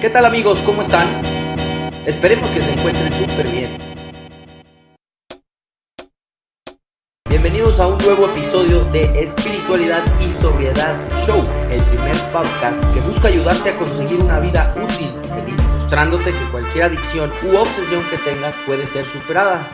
¿Qué tal amigos? ¿Cómo están? Esperemos que se encuentren súper bien. Bienvenidos a un nuevo episodio de Espiritualidad y Sobriedad Show, el primer podcast que busca ayudarte a conseguir una vida útil y feliz, mostrándote que cualquier adicción u obsesión que tengas puede ser superada.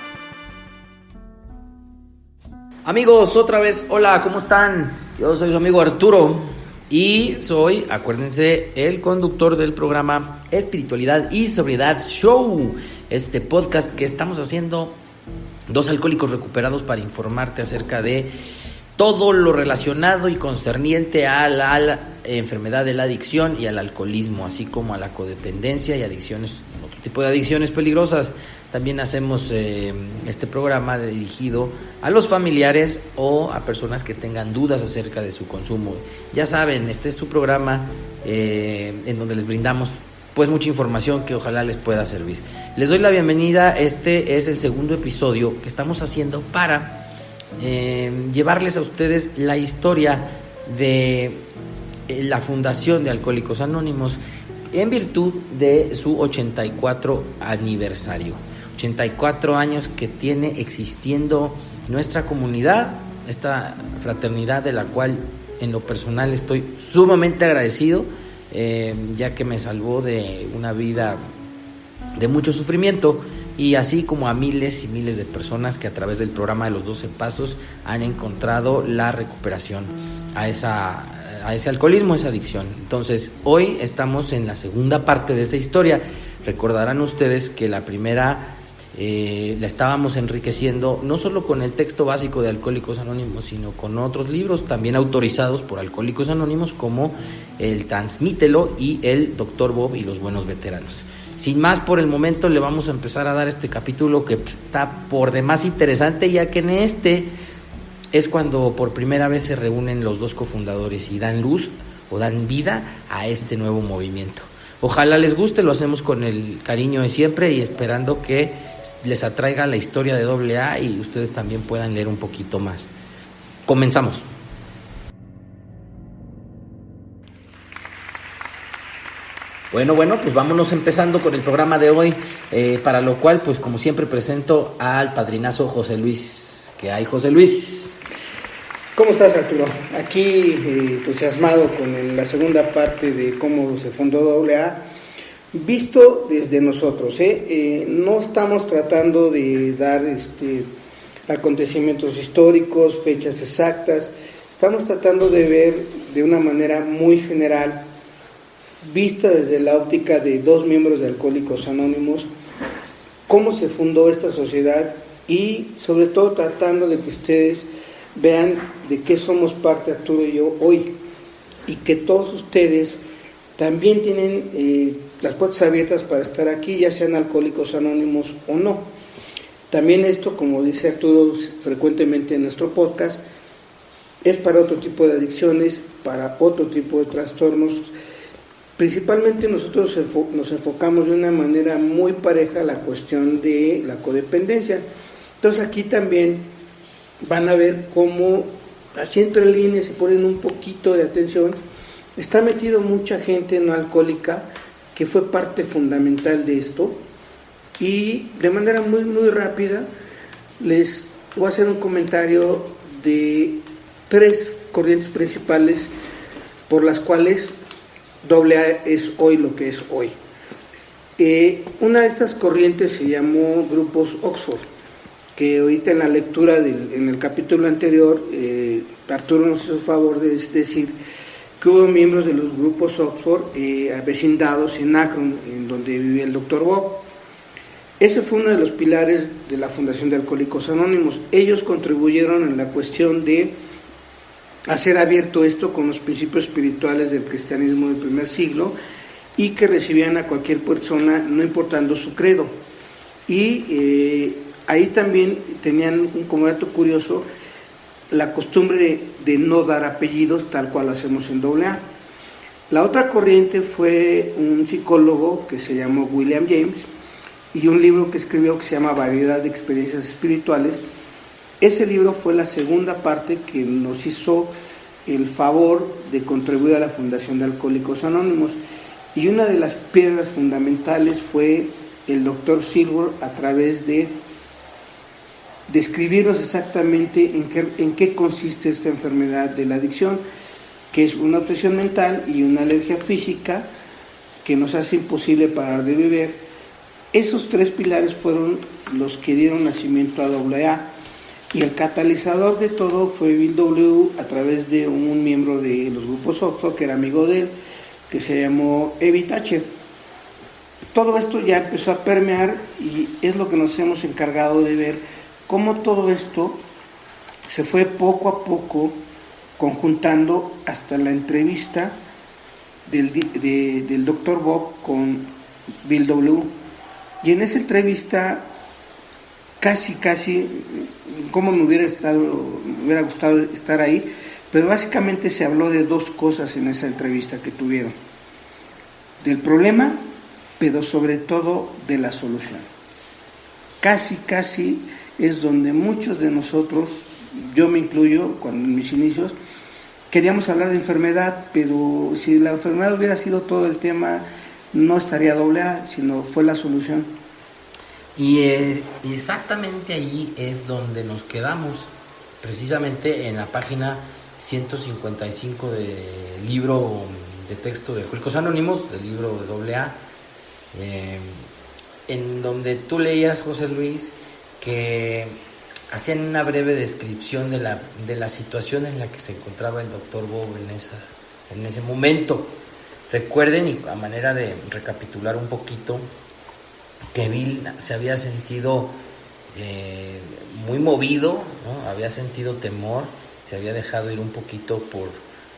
Amigos, otra vez, hola, ¿cómo están? Yo soy su amigo Arturo. Y soy, acuérdense, el conductor del programa Espiritualidad y Sobriedad Show. Este podcast que estamos haciendo dos alcohólicos recuperados para informarte acerca de todo lo relacionado y concerniente a la enfermedad de la adicción y al alcoholismo, así como a la codependencia y adicciones, otro tipo de adicciones peligrosas. También hacemos este programa dirigido a los familiares o a personas que tengan dudas acerca de su consumo. Ya saben, este es su programa en donde les brindamos pues mucha información que ojalá les pueda servir. Les doy la bienvenida. Este es el segundo episodio que estamos haciendo para llevarles a ustedes la historia de la Fundación de Alcohólicos Anónimos en virtud de su 84 aniversario. 84 años que tiene existiendo nuestra comunidad, esta fraternidad de la cual en lo personal estoy sumamente agradecido, ya que me salvó de una vida de mucho sufrimiento, y así como a miles y miles de personas que a través del programa de los 12 pasos han encontrado la recuperación a ese alcoholismo, a esa adicción. Entonces, hoy estamos en la segunda parte de esa historia. Recordarán ustedes que la primera la estábamos enriqueciendo no solo con el texto básico de Alcohólicos Anónimos, sino con otros libros también autorizados por Alcohólicos Anónimos, como el Transmítelo y el Dr. Bob y los Buenos Veteranos. Sin más por el momento, le vamos a empezar a dar este capítulo que está por demás interesante, ya que en este es cuando por primera vez se reúnen los dos cofundadores y dan luz o dan vida a este nuevo movimiento. Ojalá les guste, lo hacemos con el cariño de siempre y esperando que les atraiga la historia de AA y ustedes también puedan leer un poquito más. Comenzamos. Bueno, pues vámonos empezando con el programa de hoy, para lo cual, pues como siempre, presento al padrinazo José Luis. ¿Qué hay, José Luis? ¿Cómo estás, Arturo? Aquí entusiasmado con la segunda parte de cómo se fundó AA, visto desde nosotros. No estamos tratando de dar acontecimientos históricos, fechas exactas. Estamos tratando de ver de una manera muy general, vista desde la óptica de dos miembros de Alcohólicos Anónimos, cómo se fundó esta sociedad y sobre todo tratando de que ustedes vean de qué somos parte Arturo y yo hoy, y que todos ustedes también tienen las puertas abiertas para estar aquí, ya sean Alcohólicos Anónimos o no. También esto, como dice Arturo frecuentemente en nuestro podcast, es para otro tipo de adicciones, para otro tipo de trastornos. Principalmente nosotros nos enfocamos de una manera muy pareja a la cuestión de la codependencia. Entonces aquí también van a ver cómo, así entre líneas, se ponen un poquito de atención. Está metido mucha gente no alcohólica que fue parte fundamental de esto, y de manera muy muy rápida les voy a hacer un comentario de tres corrientes principales por las cuales AA es hoy lo que es hoy. Una de estas corrientes se llamó Grupos Oxford, que ahorita en la lectura en el capítulo anterior, Arturo nos hizo el favor de decir que hubo miembros de los grupos Oxford avecindados en Akron, en donde vivía el Dr. Bob. Ese fue uno de los pilares de la Fundación de Alcohólicos Anónimos. Ellos contribuyeron en la cuestión de hacer abierto esto con los principios espirituales del cristianismo del primer siglo, y que recibían a cualquier persona no importando su credo. Y ahí también tenían, como dato curioso, la costumbre de no dar apellidos tal cual lo hacemos en AA. La otra corriente fue un psicólogo que se llamó William James, y un libro que escribió que se llama Variedad de Experiencias Espirituales. Ese libro fue la segunda parte que nos hizo el favor de contribuir a la Fundación de Alcohólicos Anónimos. Y una de las piedras fundamentales fue el doctor Silver a través de describirnos exactamente en qué consiste esta enfermedad de la adicción, que es una obsesión mental y una alergia física que nos hace imposible parar de beber. Esos tres pilares fueron los que dieron nacimiento a AA, y el catalizador de todo fue Bill W. a través de un miembro de los grupos Oxford, que era amigo de él, que se llamó Evie Thatcher. Todo esto ya empezó a permear y es lo que nos hemos encargado de ver, cómo todo esto se fue poco a poco conjuntando hasta la entrevista del Dr. Bob con Bill W. Y en esa entrevista casi, como me hubiera gustado estar ahí, pero básicamente se habló de dos cosas en esa entrevista que tuvieron: del problema, pero sobre todo de la solución. Casi es donde muchos de nosotros, yo me incluyo, cuando en mis inicios, queríamos hablar de enfermedad, pero si la enfermedad hubiera sido todo el tema, no estaría AA, sino fue la solución. Y exactamente ahí es donde nos quedamos, precisamente en la página 155 del libro de texto de Alcohólicos Anónimos, del libro de AA, en donde tú leías, José Luis, que hacían una breve descripción de la situación en la que se encontraba el doctor Bob en ese momento. Recuerden, y a manera de recapitular un poquito, que Bill se había sentido muy movido, ¿no? Había sentido temor, se había dejado ir un poquito por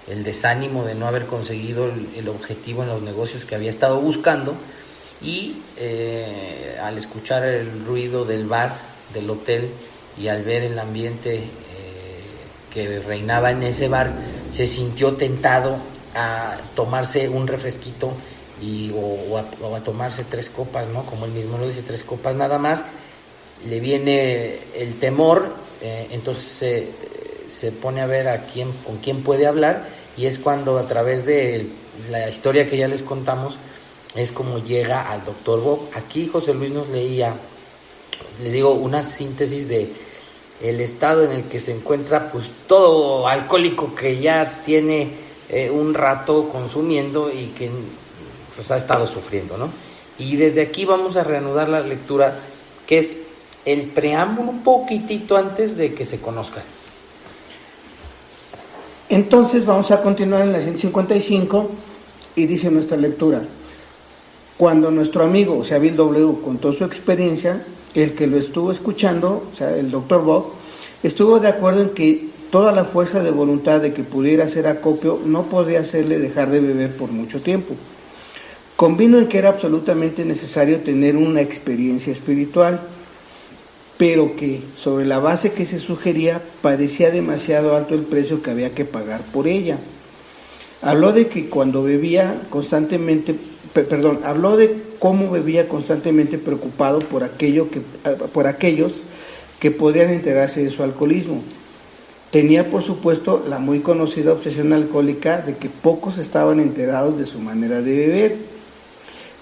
el desánimo de no haber conseguido el objetivo en los negocios que había estado buscando, y al escuchar el ruido del bar, del hotel, y al ver el ambiente que reinaba en ese bar, se sintió tentado a tomarse un refresquito o a tomarse 3 copas, ¿no? Como él mismo lo dice, 3 copas nada más. Le viene el temor, entonces se pone a ver con quién puede hablar, y es cuando, a través de la historia que ya les contamos, es como llega al doctor Bob. Aquí José Luis nos leía, les digo, una síntesis de el estado en el que se encuentra pues todo alcohólico que ya tiene un rato consumiendo y que pues ha estado sufriendo, ¿no? Y desde aquí vamos a reanudar la lectura, que es el preámbulo un poquitito antes de que se conozcan. Entonces vamos a continuar en la 155 y dice nuestra lectura: cuando nuestro amigo, o sea Bill W., contó su experiencia, el que lo estuvo escuchando, o sea el doctor Bob, estuvo de acuerdo en que toda la fuerza de voluntad de que pudiera hacer acopio no podía hacerle dejar de beber por mucho tiempo. Convino en que era absolutamente necesario tener una experiencia espiritual, pero que, sobre la base que se sugería, parecía demasiado alto el precio que había que pagar por ella. Habló de que cuando bebía constantemente, habló de cómo bebía constantemente preocupado por aquellos que podrían enterarse de su alcoholismo. Tenía, por supuesto, la muy conocida obsesión alcohólica de que pocos estaban enterados de su manera de beber,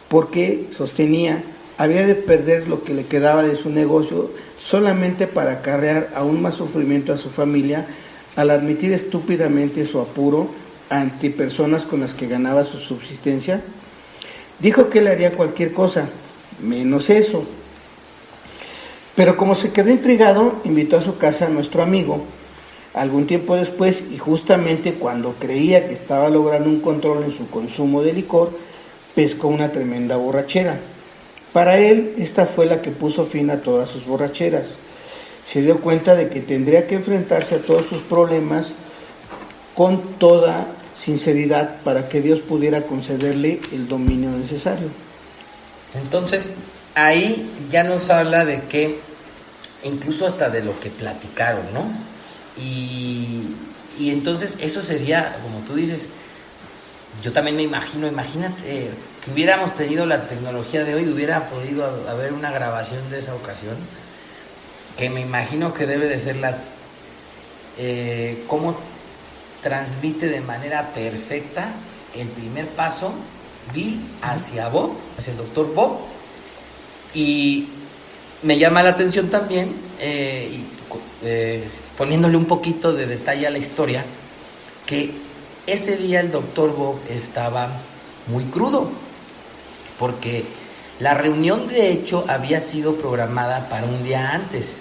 porque, sostenía, había de perder lo que le quedaba de su negocio solamente para acarrear aún más sufrimiento a su familia, al admitir estúpidamente su apuro ante personas con las que ganaba su subsistencia. Dijo que él haría cualquier cosa, menos eso. Pero como se quedó intrigado, invitó a su casa a nuestro amigo. Algún tiempo después, y justamente cuando creía que estaba logrando un control en su consumo de licor, pescó una tremenda borrachera. Para él, esta fue la que puso fin a todas sus borracheras. Se dio cuenta de que tendría que enfrentarse a todos sus problemas con toda sinceridad para que Dios pudiera concederle el dominio necesario. Entonces, ahí ya nos habla de que, incluso hasta de lo que platicaron, ¿no? Y entonces eso sería, como tú dices, yo también me imagínate que hubiéramos tenido la tecnología de hoy, hubiera podido haber una grabación de esa ocasión, que me imagino que debe de ser cómo transmite de manera perfecta el primer paso Bill hacia Bob, hacia el doctor Bob, y me llama la atención también, poniéndole un poquito de detalle a la historia, que ese día el doctor Bob estaba muy crudo, porque la reunión de hecho había sido programada para un día antes.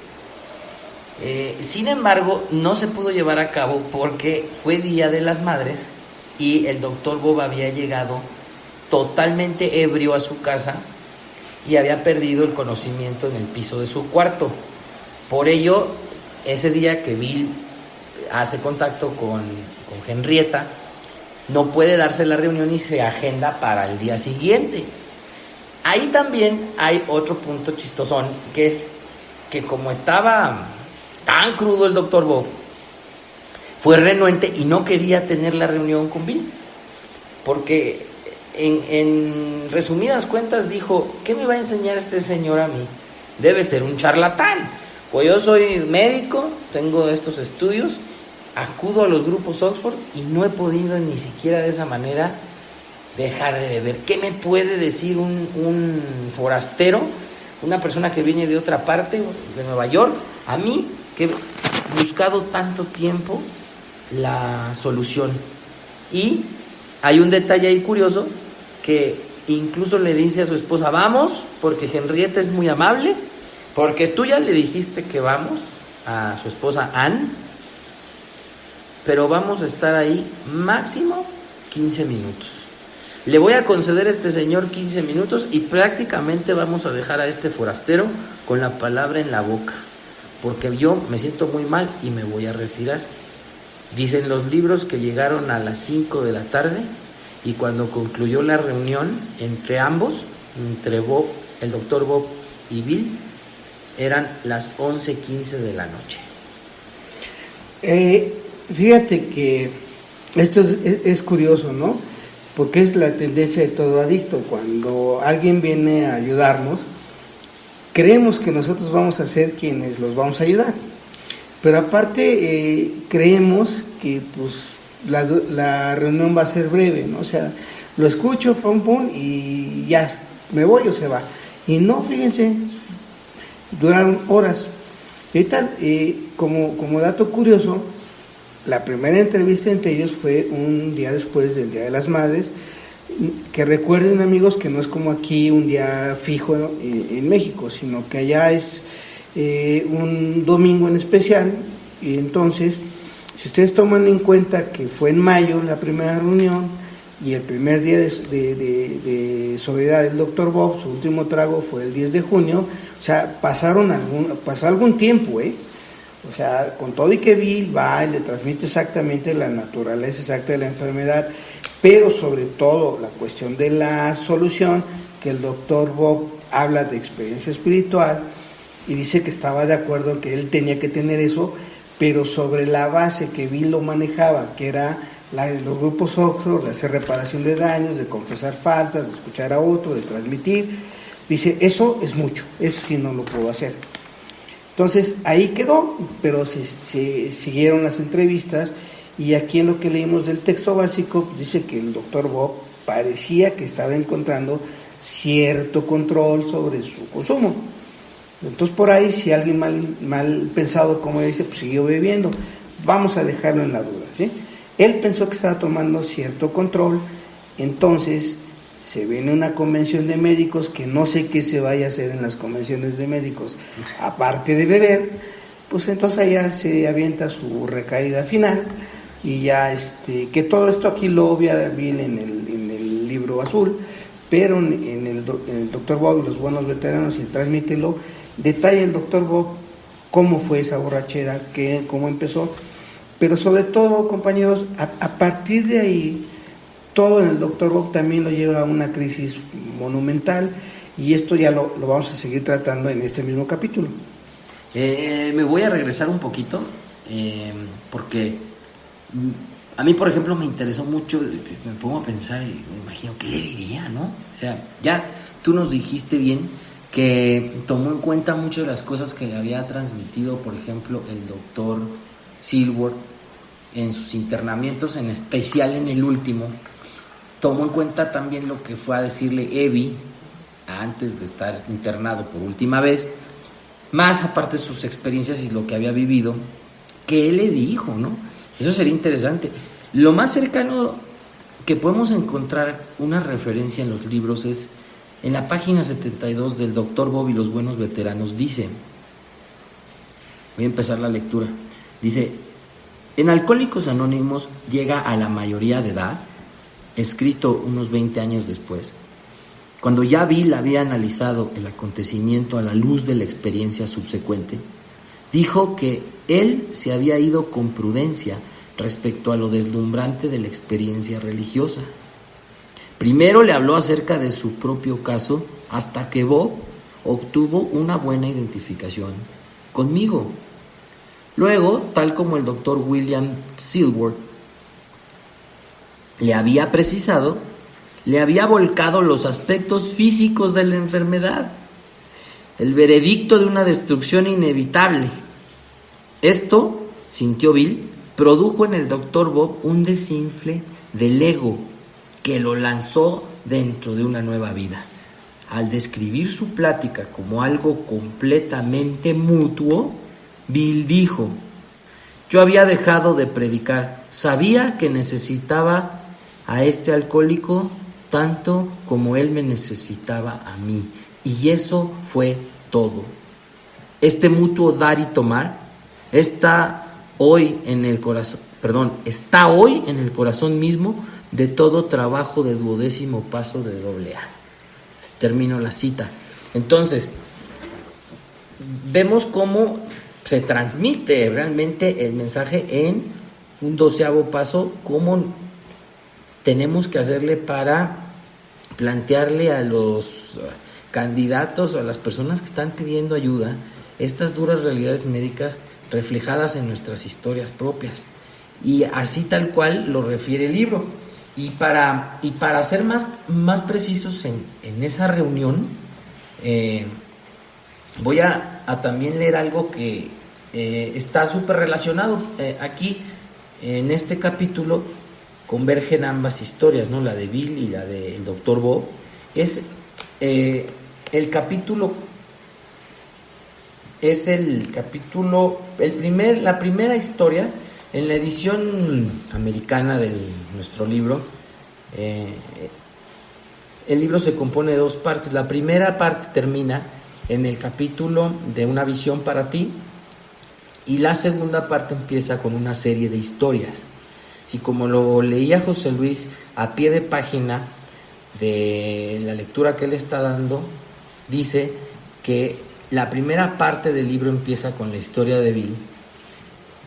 Sin embargo, no se pudo llevar a cabo porque fue Día de las Madres y el doctor Bob había llegado totalmente ebrio a su casa y había perdido el conocimiento en el piso de su cuarto. Por ello, ese día que Bill hace contacto con Henrietta, no puede darse la reunión y se agenda para el día siguiente. Ahí también hay otro punto chistosón, que es que como estaba tan crudo el doctor Bob, fue renuente y no quería tener la reunión con Bill, porque en resumidas cuentas dijo: ¿qué me va a enseñar este señor a mí? Debe ser un charlatán, pues yo soy médico, tengo estos estudios, acudo a los grupos Oxford y no he podido ni siquiera de esa manera dejar de beber. ¿Qué me puede decir un forastero, una persona que viene de otra parte de Nueva York, a mí, que he buscado tanto tiempo la solución? Y hay un detalle ahí curioso, que incluso le dice a su esposa: vamos, porque Henrietta es muy amable, porque tú ya le dijiste que vamos, a su esposa Anne, pero vamos a estar ahí máximo 15 minutos. Le voy a conceder a este señor 15 minutos y prácticamente vamos a dejar a este forastero con la palabra en la boca, porque yo me siento muy mal y me voy a retirar. Dicen los libros que llegaron a las 5 de la tarde y cuando concluyó la reunión entre ambos, entre Bob, el doctor Bob y Bill, eran las 11:15 de la noche. Fíjate que esto es curioso, ¿no? Porque es la tendencia de todo adicto. Cuando alguien viene a ayudarnos, creemos que nosotros vamos a ser quienes los vamos a ayudar. Pero aparte creemos que pues la reunión va a ser breve, ¿no? O sea, lo escucho, pum, pum, y ya me voy o se va. Y no, fíjense, duraron horas. Y tal, como dato curioso, la primera entrevista entre ellos fue un día después del Día de las Madres, que recuerden, amigos, que no es como aquí un día fijo en México, sino que allá es un domingo en especial. Y entonces, si ustedes toman en cuenta que fue en mayo la primera reunión y el primer día de sobriedad del doctor Bob, su último trago fue el 10 de junio, o sea, pasó algún tiempo, O sea, con todo y que Bill va y le transmite exactamente la naturaleza exacta de la enfermedad, pero sobre todo la cuestión de la solución, que el doctor Bob habla de experiencia espiritual y dice que estaba de acuerdo en que él tenía que tener eso, pero sobre la base que Bill lo manejaba, que era la de los grupos Oxford, de hacer reparación de daños, de confesar faltas, de escuchar a otro, de transmitir, dice: eso es mucho, eso sí no lo puedo hacer. Entonces ahí quedó, pero se siguieron las entrevistas y aquí en lo que leímos del texto básico dice que el doctor Bob parecía que estaba encontrando cierto control sobre su consumo. Entonces por ahí, si alguien mal pensado, como dice, pues siguió bebiendo, vamos a dejarlo en la duda, ¿sí? Él pensó que estaba tomando cierto control, entonces se viene una convención de médicos, que no sé qué se vaya a hacer en las convenciones de médicos, aparte de beber, pues entonces allá se avienta su recaída final, y ya que todo esto aquí lo obvia bien en el libro azul, pero en el doctor Bob y los buenos veteranos, y transmítelo, detalla el doctor Bob cómo fue esa borrachera, cómo empezó, pero sobre todo, compañeros, a partir de ahí, todo en el doctor Bob también lo lleva a una crisis monumental, y esto ya lo vamos a seguir tratando en este mismo capítulo. Me voy a regresar un poquito, porque a mí, por ejemplo, me interesó mucho, me pongo a pensar y me imagino qué le diría, ¿no? O sea, ya tú nos dijiste bien que tomó en cuenta muchas de las cosas que le había transmitido, por ejemplo, el doctor Silver en sus internamientos, en especial en el último, tomó en cuenta también lo que fue a decirle Evie antes de estar internado por última vez, más aparte de sus experiencias y lo que había vivido, que él le dijo, ¿no? Eso sería interesante. Lo más cercano que podemos encontrar una referencia en los libros es en la página 72 del Dr. Bob y los buenos veteranos. Dice, voy a empezar la lectura, dice: en Alcohólicos Anónimos llega a la mayoría de edad, escrito unos 20 años después, cuando ya Bill había analizado el acontecimiento a la luz de la experiencia subsecuente, dijo que él se había ido con prudencia respecto a lo deslumbrante de la experiencia religiosa. Primero le habló acerca de su propio caso hasta que Bob obtuvo una buena identificación conmigo. Luego, tal como el doctor William Silworth le había precisado, le había volcado los aspectos físicos de la enfermedad, el veredicto de una destrucción inevitable. Esto, sintió Bill, produjo en el doctor Bob un desinfle del ego que lo lanzó dentro de una nueva vida. Al describir su plática como algo completamente mutuo, Bill dijo: yo había dejado de predicar, sabía que necesitaba a este alcohólico tanto como él me necesitaba a mí, y eso fue todo. Este mutuo dar y tomar está hoy en el corazón mismo de todo trabajo de 12º paso de AA. Termino la cita. Entonces, vemos cómo se transmite realmente el mensaje en un 12º paso, cómo tenemos que hacerle para plantearle a los candidatos o a las personas que están pidiendo ayuda estas duras realidades médicas reflejadas en nuestras historias propias. Y así tal cual lo refiere el libro. Y para ser más precisos en esa reunión, voy a también leer algo que está súper relacionado. Aquí, en este capítulo, convergen ambas historias, ¿no? La de Bill y la del Dr. Bob. Es el capítulo, la primera historia en la edición americana de nuestro libro. El libro se compone de 2 partes. La primera parte termina en el capítulo de Una visión para ti, y la segunda parte empieza con una serie de historias. Y como lo leía José Luis a pie de página de la lectura que él está dando, dice que la primera parte del libro empieza con la historia de Bill,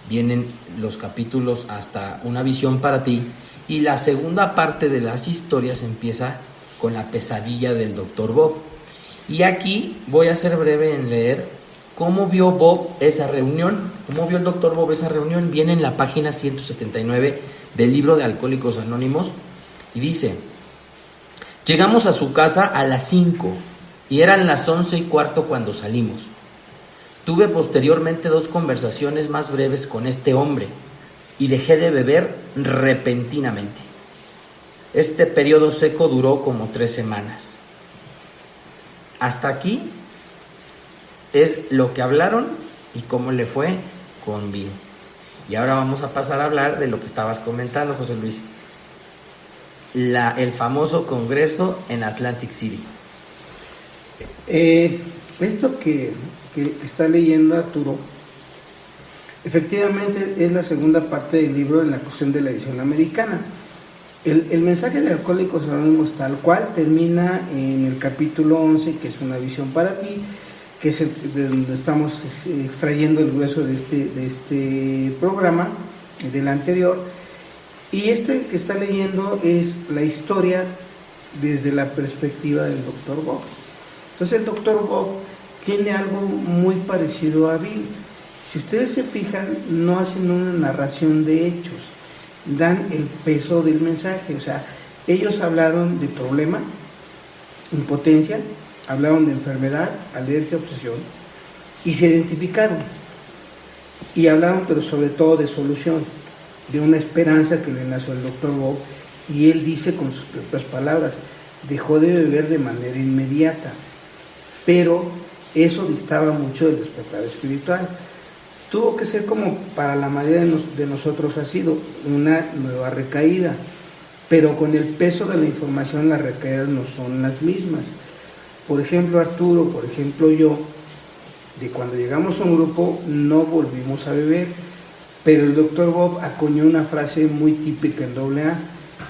vienen los capítulos hasta Una visión para ti, y la segunda parte de las historias empieza con la pesadilla del Dr. Bob. Y aquí voy a ser breve en leer cómo vio Bob esa reunión, cómo vio el Dr. Bob esa reunión. Viene en la página 179 del libro de Alcohólicos Anónimos y dice: llegamos a su casa a las 5 y eran las 11:15 cuando salimos. Tuve posteriormente 2 conversaciones más breves con este hombre y dejé de beber repentinamente. Este periodo seco duró como 3 semanas. Hasta aquí es lo que hablaron y cómo le fue con Bill. Y ahora vamos a pasar a hablar de lo que estabas comentando, José Luis. El famoso congreso en Atlantic City. Esto que está leyendo Arturo, efectivamente es la segunda parte del libro en la cuestión de la edición americana. El mensaje de Alcohólicos Anónimos tal cual termina en el capítulo 11, que es Una visión para ti, que es de donde estamos extrayendo el grueso de este programa, del anterior. Y este que está leyendo es la historia desde la perspectiva del Dr. Bob. Entonces el Dr. Bob tiene algo muy parecido a Bill. Si ustedes se fijan, no hacen una narración de hechos, dan el peso del mensaje. O sea, ellos hablaron de problema, impotencia, hablaron de enfermedad, alergia, obsesión, y se identificaron. Y hablaron, pero sobre todo, de solución, de una esperanza que le nació al Dr. Bob Y él dice con sus propias palabras, dejó de beber de manera inmediata, pero eso distaba mucho del despertar espiritual. Tuvo que ser como para la mayoría de nosotros ha sido una nueva recaída, pero con el peso de la información las recaídas no son las mismas. Por ejemplo, Arturo, por ejemplo yo, de cuando llegamos a un grupo no volvimos a beber, pero el doctor Bob acuñó una frase muy típica en AA,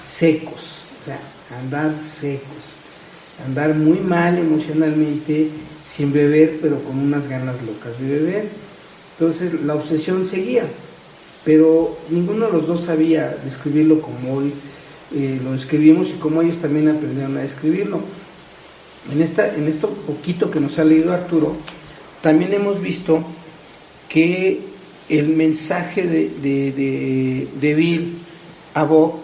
secos, o sea, andar secos, andar muy mal emocionalmente, sin beber, pero con unas ganas locas de beber. Entonces la obsesión seguía, pero ninguno de los dos sabía describirlo como hoy lo describimos y como ellos también aprendieron a describirlo. En esto poquito que nos ha leído Arturo, también hemos visto que el mensaje de Bill a Bob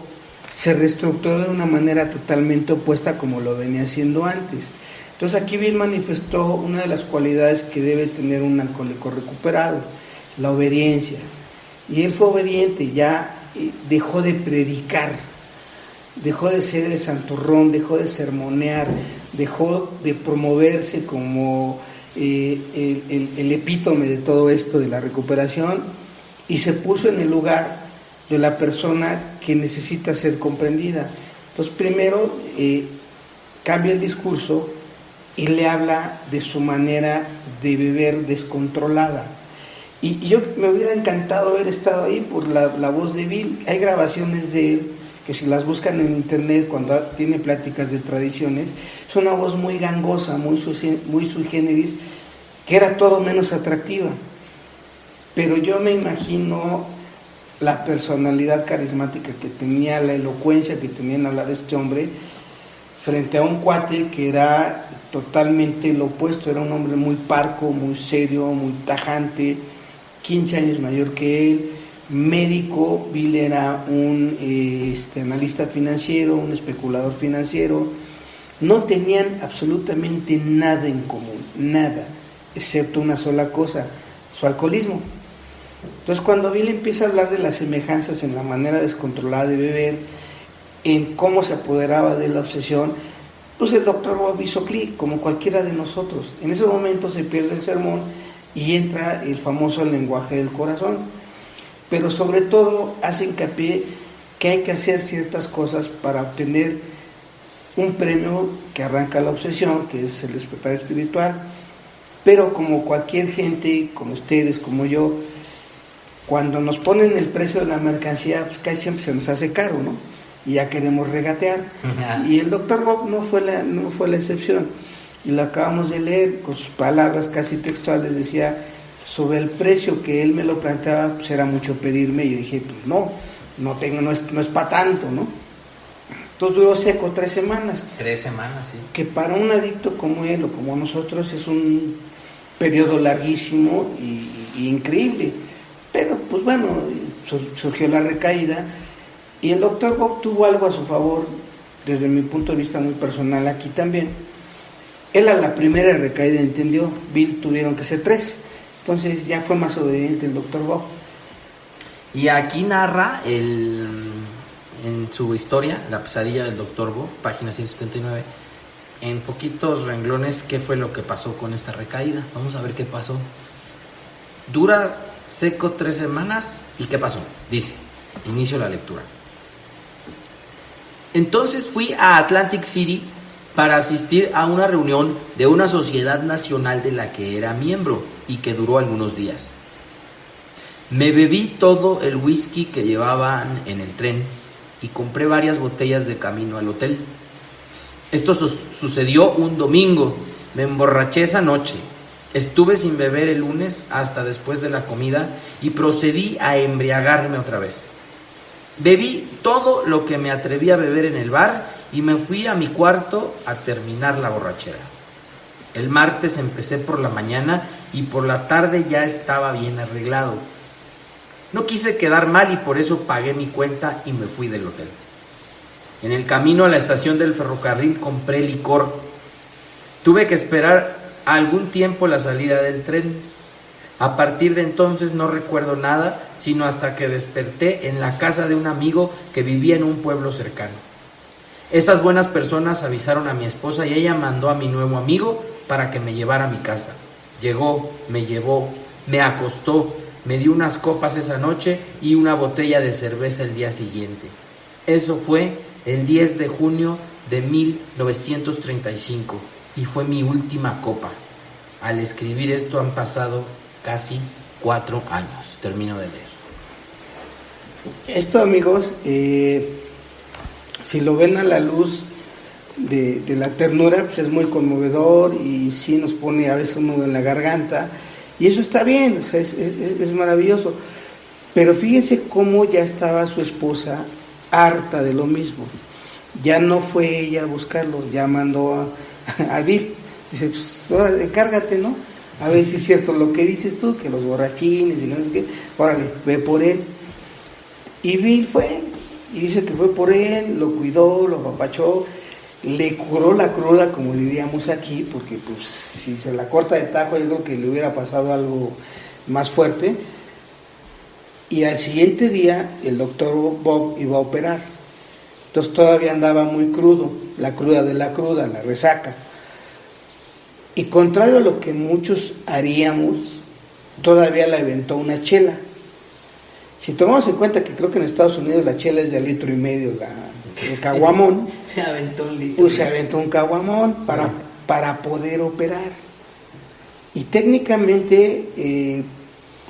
se reestructuró de una manera totalmente opuesta como lo venía haciendo antes. Entonces aquí Bill manifestó una de las cualidades que debe tener un alcohólico recuperado, la obediencia. Y él fue obediente, ya dejó de predicar, dejó de ser el santurrón, dejó de sermonear, dejó de promoverse como el epítome de todo esto de la recuperación y se puso en el lugar de la persona que necesita ser comprendida. Entonces primero cambia el discurso y le habla de su manera de beber descontrolada. Y yo me hubiera encantado haber estado ahí por la voz de Bill. Hay grabaciones de él que si las buscan en internet cuando tiene pláticas de tradiciones, es una voz muy gangosa, muy sui generis, que era todo menos atractiva. Pero yo me imagino la personalidad carismática que tenía, la elocuencia que tenía en hablar este hombre, frente a un cuate que era totalmente lo opuesto, era un hombre muy parco, muy serio, muy tajante, 15 años mayor que él, médico. Bill era un analista financiero, un especulador financiero. No tenían absolutamente nada en común, nada, excepto una sola cosa, su alcoholismo. Entonces cuando Bill empieza a hablar de las semejanzas en la manera descontrolada de beber, en cómo se apoderaba de la obsesión, pues el doctor Bob hizo clic, como cualquiera de nosotros. En ese momento se pierde el sermón y entra el famoso lenguaje del corazón. Pero sobre todo hace hincapié que hay que hacer ciertas cosas para obtener un premio que arranca la obsesión, que es el despertar espiritual. Pero como cualquier gente, como ustedes, como yo, cuando nos ponen el precio de la mercancía, pues casi siempre se nos hace caro, ¿no? Y ya queremos regatear. Y el doctor Bob no fue la excepción. Y lo acabamos de leer con sus palabras casi textuales, decía, sobre el precio que él me lo planteaba, pues era mucho pedirme. Y yo dije, pues no es para tanto, ¿no? Entonces duró seco 3 semanas. 3 semanas, sí. Que para un adicto como él o como nosotros es un periodo larguísimo y increíble. Pero pues bueno, surgió la recaída y el doctor Bob tuvo algo a su favor, desde mi punto de vista muy personal aquí también. Él a la primera recaída entendió, Bill tuvieron que ser 3, entonces ya fue más obediente el doctor Bob. Y aquí narra en su historia, La pesadilla del doctor Bob, página 179, en poquitos renglones, qué fue lo que pasó con esta recaída. Vamos a ver qué pasó. Dura seco 3 semanas, ¿y qué pasó? Dice, inicio la lectura. Entonces fui a Atlantic City para asistir a una reunión de una sociedad nacional de la que era miembro y que duró algunos días. Me bebí todo el whisky que llevaban en el tren y compré varias botellas de camino al hotel. Esto sucedió un domingo. Me emborraché esa noche. Estuve sin beber el lunes hasta después de la comida y procedí a embriagarme otra vez. Bebí todo lo que me atreví a beber en el bar y me fui a mi cuarto a terminar la borrachera. El martes empecé por la mañana y por la tarde ya estaba bien arreglado. No quise quedar mal y por eso pagué mi cuenta y me fui del hotel. En el camino a la estación del ferrocarril compré licor. Tuve que esperar algún tiempo la salida del tren. A partir de entonces no recuerdo nada, sino hasta que desperté en la casa de un amigo que vivía en un pueblo cercano. Esas buenas personas avisaron a mi esposa y ella mandó a mi nuevo amigo para que me llevara a mi casa. Llegó, me llevó, me acostó, me dio unas copas esa noche y una botella de cerveza el día siguiente. Eso fue el 10 de junio de 1935 y fue mi última copa. Al escribir esto han pasado casi 4 años. Termino de leer. Esto, amigos, si lo ven a la luz de la ternura, pues es muy conmovedor y sí nos pone a veces un nudo en la garganta, y eso está bien, o sea, es maravilloso. Pero fíjense cómo ya estaba su esposa harta de lo mismo. Ya no fue ella a buscarlo, ya mandó a Bill. Dice, pues ahora encárgate, ¿no? A ver si es cierto lo que dices tú, que los borrachines y no sé qué. Órale, ve por él. Y Bill fue, y dice que fue por él, lo cuidó, lo apapachó, le curó la cruda, como diríamos aquí, porque pues si se la corta de tajo, yo creo que le hubiera pasado algo más fuerte. Y al siguiente día, el doctor Bob iba a operar. Entonces todavía andaba muy crudo, la cruda de la cruda, la resaca. Y contrario a lo que muchos haríamos, todavía le aventó una chela. Si tomamos en cuenta que creo que en Estados Unidos la chela es de 1,5 litros, el caguamón, se aventó un litro. Pues se aventó un caguamón para poder operar. Y técnicamente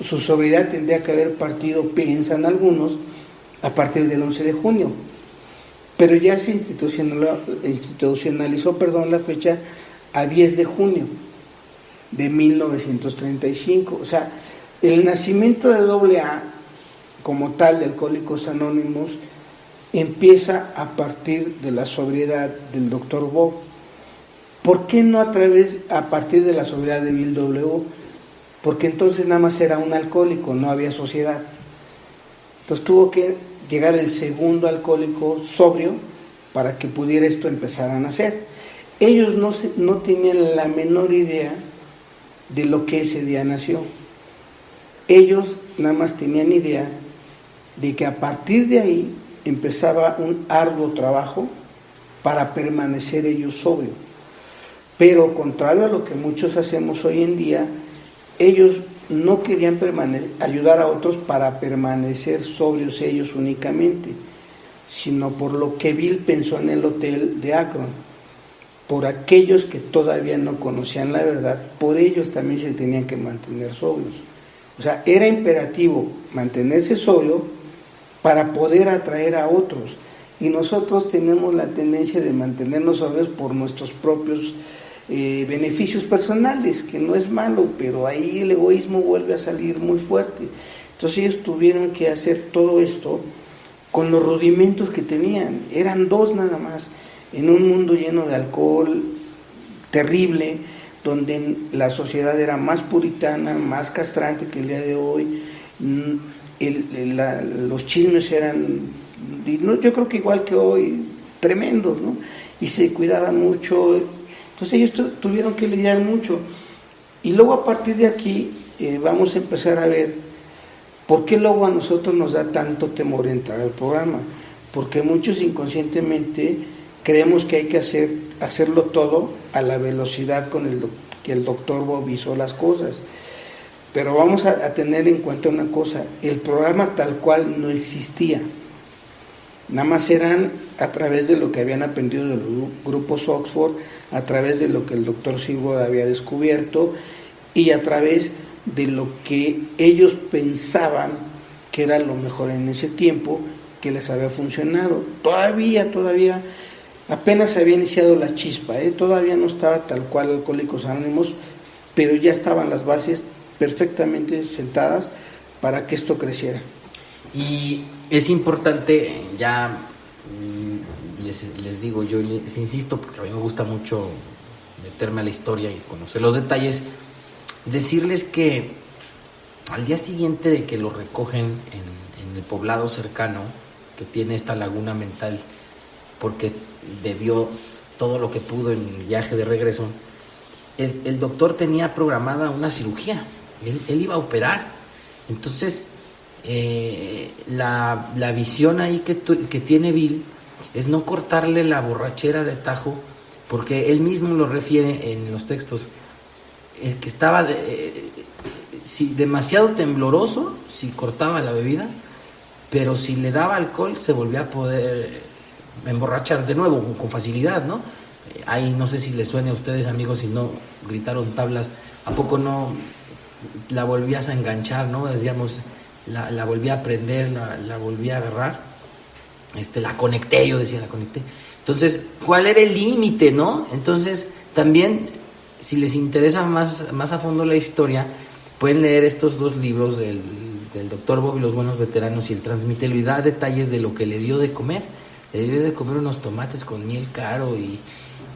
su sobriedad tendría que haber partido, piensan algunos, a partir del 11 de junio. Pero ya se institucionalizó la fecha a 10 de junio de 1935. O sea, el nacimiento de AA, como tal, de Alcohólicos Anónimos, empieza a partir de la sobriedad del Dr. Bob. ¿Por qué no a partir de la sobriedad de Bill W? Porque entonces nada más era un alcohólico, no había sociedad. Entonces tuvo que llegar el segundo alcohólico sobrio para que pudiera esto empezar a nacer. Ellos no tenían la menor idea de lo que ese día nació. Ellos nada más tenían idea de que a partir de ahí empezaba un arduo trabajo para permanecer ellos sobrios. Pero contrario a lo que muchos hacemos hoy en día, ellos no querían ayudar a otros para permanecer sobrios ellos únicamente, sino por lo que Bill pensó en el hotel de Akron. Por aquellos que todavía no conocían la verdad, por ellos también se tenían que mantener sobrios. O sea, era imperativo mantenerse sobrio para poder atraer a otros. Y nosotros tenemos la tendencia de mantenernos sobrios por nuestros propios beneficios personales, que no es malo, pero ahí el egoísmo vuelve a salir muy fuerte. Entonces ellos tuvieron que hacer todo esto con los rudimentos que tenían. Eran 2 nada más, en un mundo lleno de alcohol terrible, donde la sociedad era más puritana, más castrante que el día de hoy. Los chismes eran, yo creo que igual que hoy, tremendos, ¿no? Y se cuidaban mucho. Entonces ellos tuvieron que lidiar mucho. Y luego a partir de aquí vamos a empezar a ver por qué luego a nosotros nos da tanto temor entrar al programa. Porque muchos inconscientemente creemos que hay que hacerlo todo a la velocidad con que el doctor Bob hizo las cosas. Pero vamos a tener en cuenta una cosa: el programa tal cual no existía. Nada más eran a través de lo que habían aprendido de los grupos Oxford, a través de lo que el doctor Sigurd había descubierto y a través de lo que ellos pensaban que era lo mejor en ese tiempo, que les había funcionado. Todavía apenas había iniciado la chispa, todavía no estaba tal cual Alcohólicos Anónimos, pero ya estaban las bases perfectamente sentadas para que esto creciera. Y es importante, ya les digo, yo les insisto, porque a mí me gusta mucho meterme a la historia y conocer los detalles, decirles que al día siguiente de que lo recogen en el poblado cercano, que tiene esta laguna mental, porque bebió todo lo que pudo en el viaje de regreso, el doctor tenía programada una cirugía él iba a operar. Entonces, la visión ahí que tiene Bill es no cortarle la borrachera de tajo, porque él mismo lo refiere en los textos, que estaba demasiado tembloroso si cortaba la bebida, pero si le daba alcohol se volvía a poder emborrachar de nuevo con facilidad, ¿no? Ahí no sé si les suene a ustedes, amigos, si no gritaron tablas, ¿a poco no la volvías a enganchar, no? Decíamos, la volví a prender, la volví a agarrar, la conecté, yo decía, la conecté. Entonces, ¿cuál era el límite, no? Entonces, también, si les interesa más a fondo la historia, pueden leer estos 2 libros del Dr. Bob y los buenos veteranos y el Transmítelo, y da detalles de lo que le dio de comer. Le dio de comer unos tomates con miel caro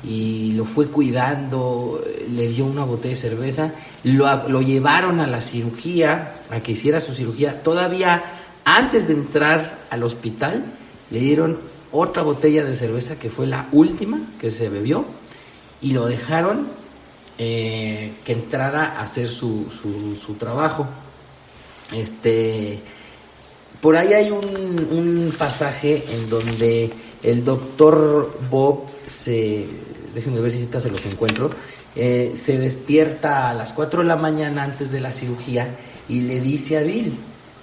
y lo fue cuidando, le dio una botella de cerveza, lo llevaron a la cirugía, a que hiciera su cirugía. Todavía antes de entrar al hospital, le dieron otra botella de cerveza que fue la última que se bebió, y lo dejaron que entrara a hacer su trabajo. Por ahí hay un pasaje en donde el doctor Bob déjenme ver si ahorita se los encuentro, se despierta a las 4 de la mañana antes de la cirugía y le dice a Bill,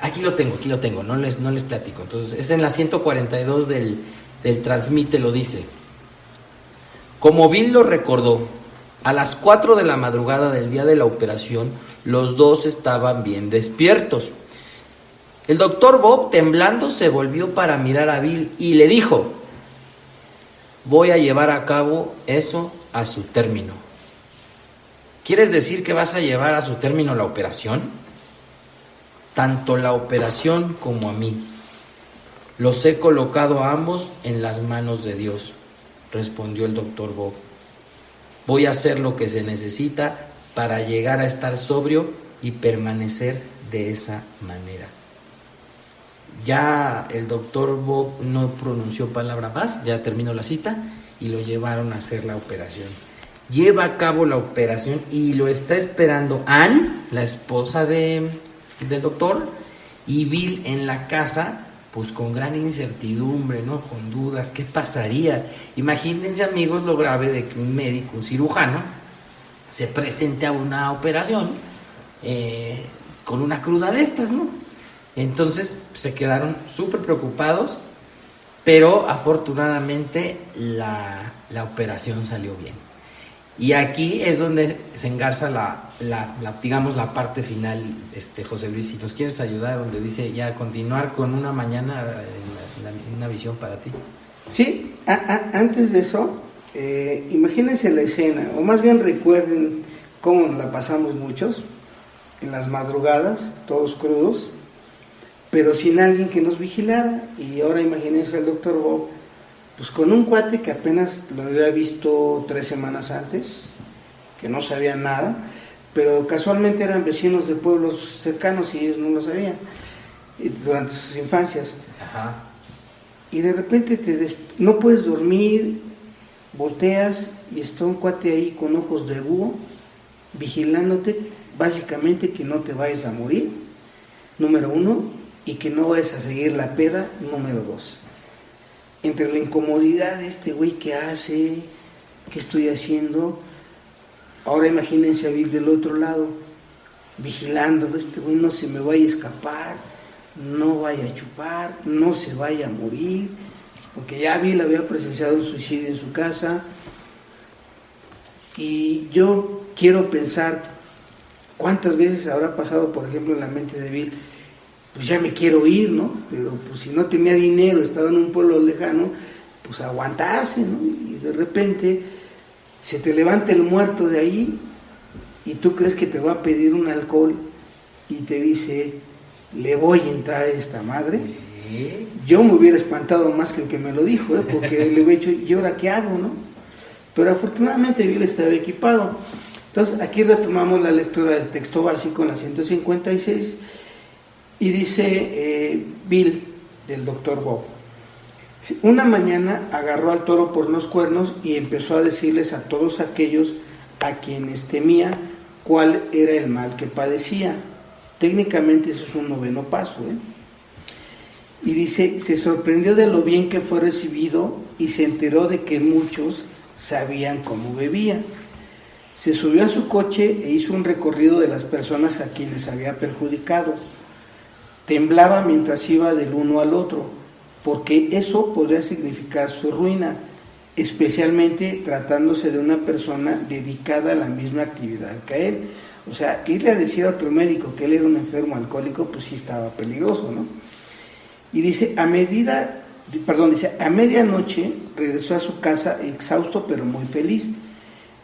aquí lo tengo, no les platico. Entonces es en la 142 del Transmítelo, dice: como Bill lo recordó, a las 4 de la madrugada del día de la operación, los dos estaban bien despiertos. El doctor Bob, temblando, se volvió para mirar a Bill y le dijo: voy a llevar a cabo eso a su término. ¿Quieres decir que vas a llevar a su término la operación? Tanto la operación como a mí. Los he colocado a ambos en las manos de Dios, respondió el doctor Bob. Voy a hacer lo que se necesita para llegar a estar sobrio y permanecer de esa manera. Ya el doctor Bob no pronunció palabra más, ya terminó la cita y lo llevaron a hacer la operación. Lleva a cabo la operación y lo está esperando Ann, la esposa del doctor, y Bill en la casa, pues con gran incertidumbre, ¿no? Con dudas, ¿qué pasaría? Imagínense, amigos, lo grave de que un médico, un cirujano, se presente a una operación con una cruda de estas, ¿no? Entonces se quedaron súper preocupados, pero afortunadamente la operación salió bien. Y aquí es donde se engarza digamos, la parte final, José Luis, si nos quieres ayudar, donde dice ya continuar con una mañana en una visión para ti. Sí, antes de eso, imagínense la escena, o más bien recuerden cómo nos la pasamos muchos, en las madrugadas, todos crudos, pero sin alguien que nos vigilara. Y ahora imagínense al doctor Bob, pues con un cuate que apenas lo había visto 3 semanas antes, que no sabía nada, pero casualmente eran vecinos de pueblos cercanos y ellos no lo sabían durante sus infancias. Ajá. Y de repente no puedes dormir, volteas y está un cuate ahí con ojos de búho vigilándote, básicamente que no te vayas a morir, número 1, y que no vayas a seguir la peda, número 2. Entre la incomodidad de este güey, ¿qué hace? ¿Qué estoy haciendo? Ahora imagínense a Bill del otro lado, vigilándolo, este güey no se me vaya a escapar, no vaya a chupar, no se vaya a morir, porque ya Bill había presenciado un suicidio en su casa. Y yo quiero pensar cuántas veces habrá pasado, por ejemplo, en la mente de Bill, pues ya me quiero ir, ¿no? Pero pues si no tenía dinero, estaba en un pueblo lejano, pues aguantarse, ¿no? Y de repente se te levanta el muerto de ahí y tú crees que te va a pedir un alcohol y te dice, le voy a entrar a esta madre. Yo me hubiera espantado más que el que me lo dijo, porque le hubiera dicho, ¿y ahora qué hago, no? Pero afortunadamente Bill estaba equipado. Entonces aquí retomamos la lectura del texto básico en la 156 y dice Bill del doctor Bob: una mañana agarró al toro por los cuernos y empezó a decirles a todos aquellos a quienes temía cuál era el mal que padecía. Técnicamente eso es un 9º paso, Y dice, se sorprendió de lo bien que fue recibido y se enteró de que muchos sabían cómo bebía. Se subió a su coche e hizo un recorrido de las personas a quienes había perjudicado. Temblaba mientras iba del uno al otro, porque eso podría significar su ruina, especialmente tratándose de una persona dedicada a la misma actividad que él. O sea, irle a decir a otro médico que él era un enfermo alcohólico, pues sí estaba peligroso, ¿no? Y dice, a medianoche regresó a su casa exhausto pero muy feliz.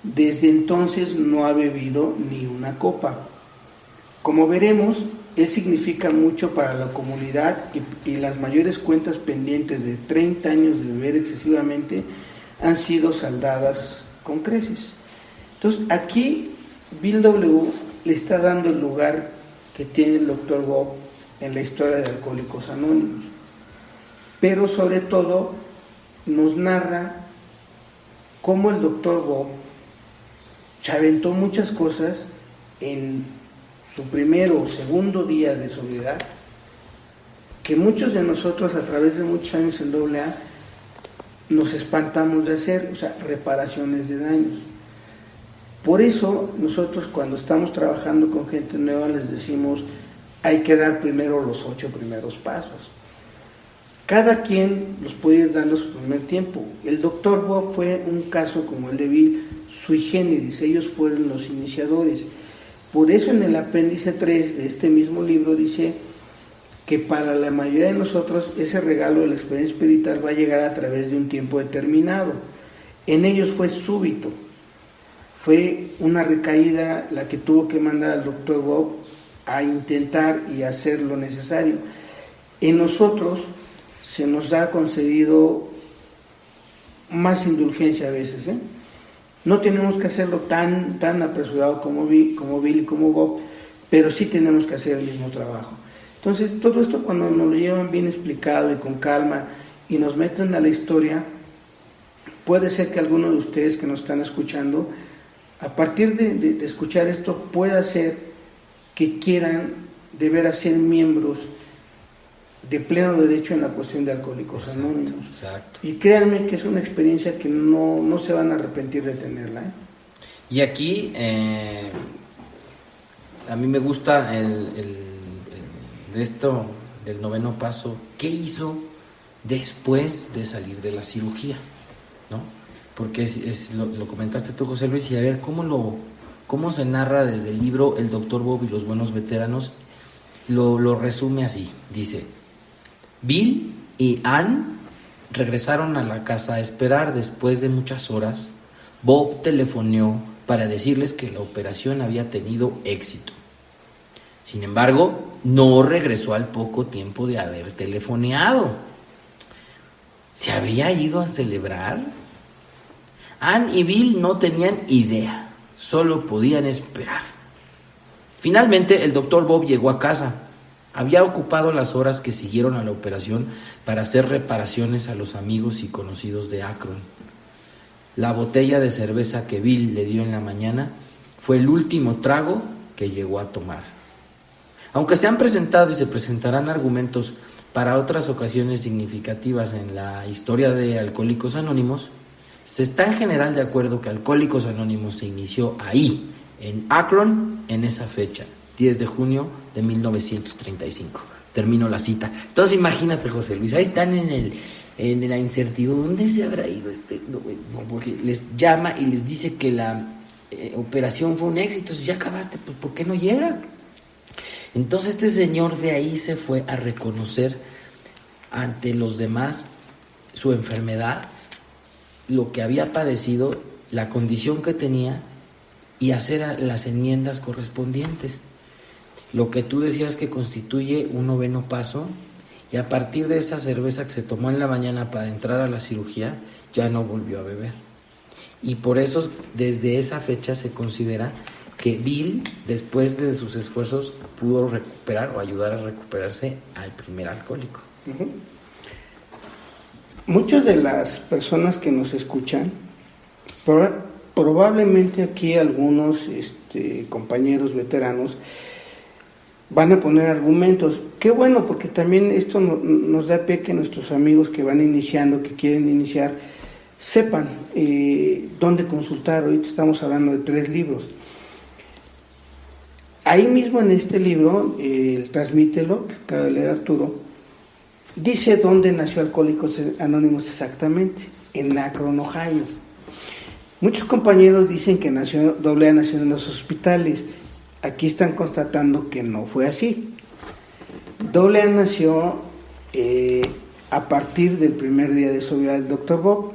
Desde entonces no ha bebido ni una copa. Como veremos, él significa mucho para la comunidad y las mayores cuentas pendientes de 30 años de beber excesivamente han sido saldadas con creces. Entonces aquí Bill W. le está dando el lugar que tiene el Dr. Bob en la historia de Alcohólicos Anónimos, pero sobre todo nos narra cómo el Dr. Bob se aventó muchas cosas en su primero o segundo día de sobriedad, que muchos de nosotros a través de muchos años en AA nos espantamos de hacer, o sea, reparaciones de daños. Por eso nosotros cuando estamos trabajando con gente nueva les decimos, hay que dar primero los 8 primeros pasos. Cada quien los puede ir dando su primer tiempo. El Dr. Bob fue un caso como el de Bill, sui generis, ellos fueron los iniciadores. Por eso en el apéndice 3 de este mismo libro dice que para la mayoría de nosotros ese regalo de la experiencia espiritual va a llegar a través de un tiempo determinado. En ellos fue súbito, fue una recaída la que tuvo que mandar al Dr. Bob a intentar y hacer lo necesario. En nosotros se nos ha concedido más indulgencia a veces, No tenemos que hacerlo tan apresurado como Bill y como Bob, pero sí tenemos que hacer el mismo trabajo. Entonces, todo esto cuando nos lo llevan bien explicado y con calma y nos meten a la historia, puede ser que alguno de ustedes que nos están escuchando, a partir de escuchar esto, pueda ser que quieran de veras ser miembros de pleno derecho en la cuestión de Alcohólicos Anónimos. Exacto. Y créanme que es una experiencia que no se van a arrepentir de tenerla. Y aquí a mí me gusta de esto del 9º paso. ¿Qué hizo después de salir de la cirugía? ¿No? Porque lo comentaste tú, José Luis, y a ver cómo se narra desde el libro El Dr. Bob y los buenos veteranos. Lo resume así, dice: Bill y Ann regresaron a la casa a esperar. Después de muchas horas, Bob telefoneó para decirles que la operación había tenido éxito. Sin embargo, no regresó al poco tiempo de haber telefoneado. ¿Se había ido a celebrar? Ann y Bill no tenían idea, solo podían esperar. Finalmente, el Dr. Bob llegó a casa. Había ocupado las horas que siguieron a la operación para hacer reparaciones a los amigos y conocidos de Akron. La botella de cerveza que Bill le dio en la mañana fue el último trago que llegó a tomar. Aunque se han presentado y se presentarán argumentos para otras ocasiones significativas en la historia de Alcohólicos Anónimos, se está en general de acuerdo que Alcohólicos Anónimos se inició ahí, en Akron, en esa fecha, 10 de junio de 1935. Termino la cita. Entonces imagínate, José Luis, ahí están en la incertidumbre. ¿Dónde se habrá ido No, porque les llama y les dice que la operación fue un éxito. Si ya acabaste, pues ¿por qué no llega? Entonces este señor de ahí se fue a reconocer ante los demás su enfermedad, lo que había padecido, la condición que tenía, y hacer las enmiendas correspondientes. Lo que tú decías que constituye un 9º paso, y a partir de esa cerveza que se tomó en la mañana para entrar a la cirugía, ya no volvió a beber. Y por eso, desde esa fecha se considera que Bill, después de sus esfuerzos, pudo recuperar o ayudar a recuperarse al primer alcohólico. Uh-huh. Muchas de las personas que nos escuchan probablemente aquí algunos compañeros veteranos van a poner argumentos. Qué bueno, porque también esto nos da pie que nuestros amigos que van iniciando, que quieren iniciar, sepan dónde consultar. Ahorita estamos hablando de 3 libros. Ahí mismo en este libro, el Transmítelo, que acaba de leer Arturo, dice dónde nació Alcohólicos Anónimos exactamente, en Akron, Ohio. Muchos compañeros dicen que AA nació en los hospitales. Aquí están constatando que no fue así. AA nació a partir del primer día de sobriedad del Dr. Bob,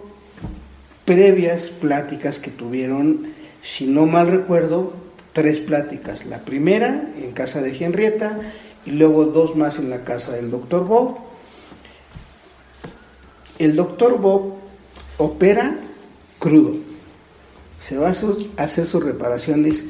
previas pláticas que tuvieron, si no mal recuerdo, 3 pláticas. La primera en casa de Henrietta y luego 2 más en la casa del Dr. Bob. El Dr. Bob opera crudo. Se va a hacer sus reparaciones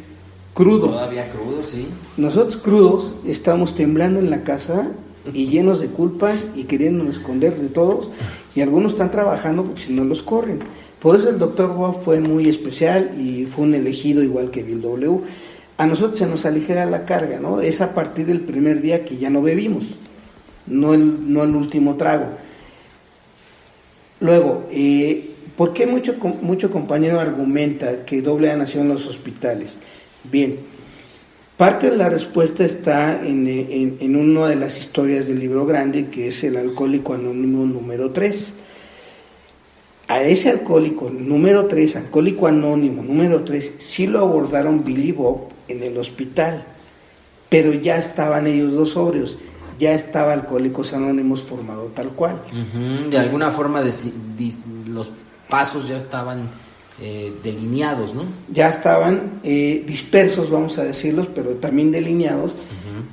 crudo. Todavía crudo, sí. Nosotros crudos estamos temblando en la casa y llenos de culpas y queriéndonos esconder de todos, y algunos están trabajando porque si no los corren. Por eso el Dr. Bob fue muy especial y fue un elegido igual que Bill W. A nosotros se nos aligera la carga, ¿no? Es a partir del primer día que ya no bebimos, no el último trago. Luego, ¿por qué mucho compañero argumenta que AA nació en los hospitales? Bien, parte de la respuesta está en una de las historias del libro grande, que es el Alcohólico Anónimo número 3. A ese alcohólico número 3, Alcohólico Anónimo número 3, sí lo abordaron Bill y Bob en el hospital, pero ya estaban ellos 2 sobrios, ya estaba Alcohólicos Anónimos formado tal cual. De alguna forma los pasos ya estaban delineados, ¿no? Ya estaban dispersos, vamos a decirlos, pero también delineados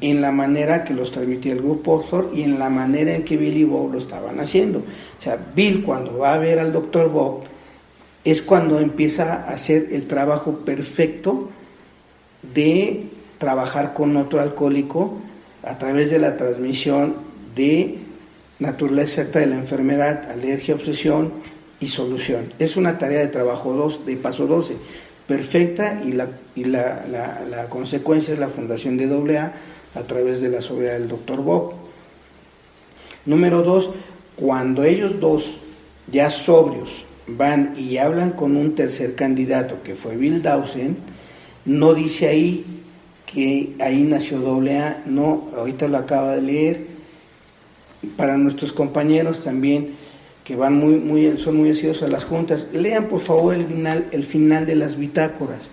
en la manera que los transmitía el grupo Oxford y en la manera en que Bill y Bob lo estaban haciendo. O sea, Bill, cuando va a ver al Dr. Bob, es cuando empieza a hacer el trabajo perfecto de trabajar con otro alcohólico a través de la transmisión de naturaleza exacta de la enfermedad, alergia, obsesión y solución. Es una tarea de trabajo de paso 12, perfecta, y la consecuencia es la fundación de AA a través de la sobriedad del Dr. Bob. Número 2, cuando ellos 2, ya sobrios, van y hablan con un tercer candidato, que fue Bill Dawson, no dice ahí que ahí nació AA, no, ahorita lo acaba de leer. Para nuestros compañeros también, que van son muy asiduos a las juntas, lean por favor el final de las bitácoras.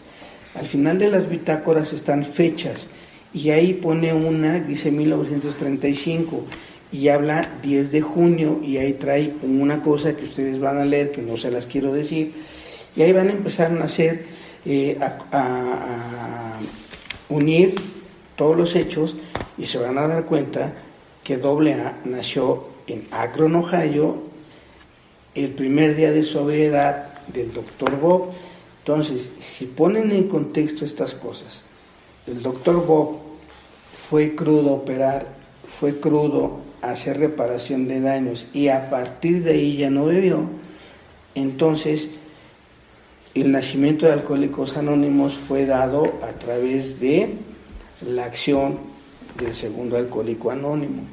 Al final de las bitácoras están fechas, y ahí pone una, dice 1935, y habla 10 de junio, y ahí trae una cosa que ustedes van a leer, que no se las quiero decir, y ahí van a empezar a hacer, a unir todos los hechos, y se van a dar cuenta que AA nació en Akron, Ohio, el primer día de sobriedad del Dr. Bob. Entonces, si ponen en contexto estas cosas, el Dr. Bob fue crudo a operar, fue crudo a hacer reparación de daños, y a partir de ahí ya no bebió. Entonces, el nacimiento de Alcohólicos Anónimos fue dado a través de la acción del segundo alcohólico anónimo.